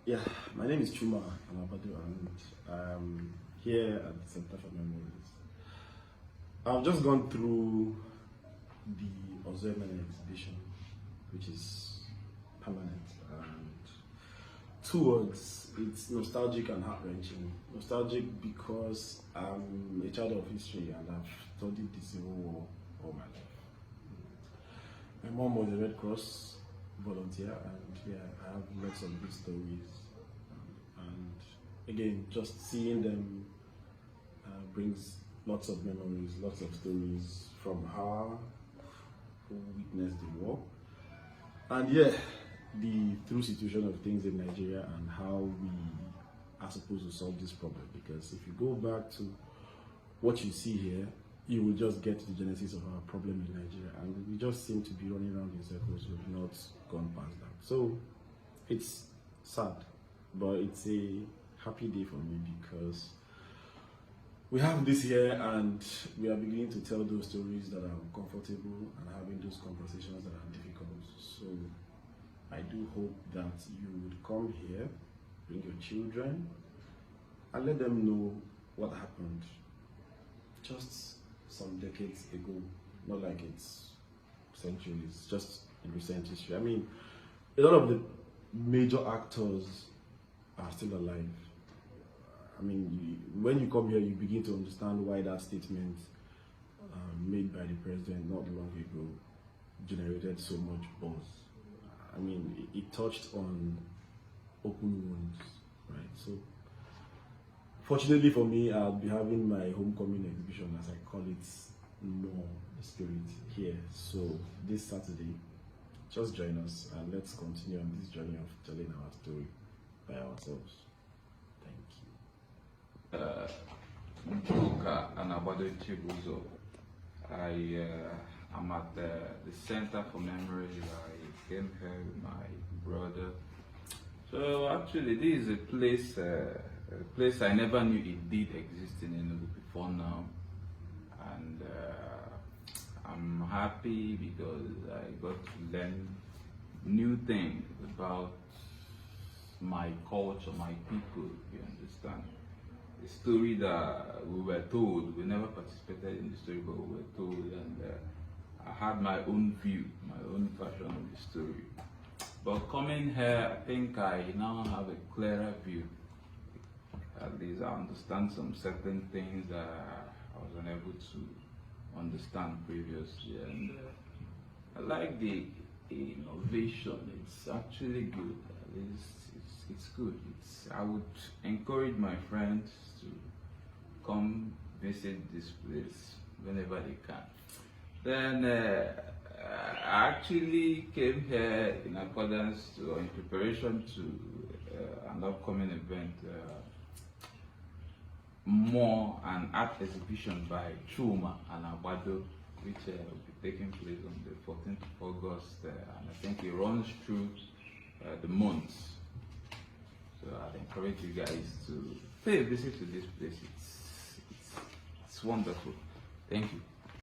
Yeah, my name is Chuma Amabado, and I'm here at the Center for Memories. I've just gone through the Ozoemene exhibition, which is permanent, and two words, it's nostalgic and heart-wrenching. Nostalgic because I'm a child of history and I've studied the Civil War all my life. My mom was a Red Cross volunteer, and yeah, I have lots of good stories. And again, just seeing them brings lots of memories, lots of stories from her who witnessed the war. And yeah, the true situation of things in Nigeria and how we are supposed to solve this problem. Because if you go back to what you see here, you will just get to the genesis of our problem in Nigeria, and we just seem to be running around in circles. We've not gone past that. So it's sad, but it's a happy day for me because we have this here and we are beginning to tell those stories that are uncomfortable and having those conversations that are difficult. So I do hope that you would come here, bring your children, and let them know what happened just some decades ago, not like it's centuries, just in recent history. I mean, a lot of the major actors are still alive. I mean, when you come here, you begin to understand why that statement made by the president not long ago generated so much buzz. I mean, it touched on open wounds, right? So, fortunately for me, I'll be having my homecoming exhibition, as I call it, Mmuo, the spirit, here. So this Saturday, just join us and let's continue on this journey of telling our story by ourselves. Thank you. I'm at the Center for Memories. I came here with my brother. So actually, this is a place I never knew it did exist in Enugu before now, and I'm happy because I got to learn new things about my culture, my people. You understand? The story that we were told, we never participated in the story, but we were told, and I had my own view, my own version of the story. But coming here, I think I now have a clearer view. At least I understand some certain things that I was unable to understand previously, and I like the innovation. It's actually good. At least it's good. I would encourage my friends to come visit this place whenever they can. Then I actually came here in accordance to, or in preparation to an upcoming event, Mmuo, an art exhibition by Chuma and Abado, which will be taking place on the 14th of August, and I think it runs through the months. So I'd encourage you guys to pay a visit to this place. It's wonderful. Thank you.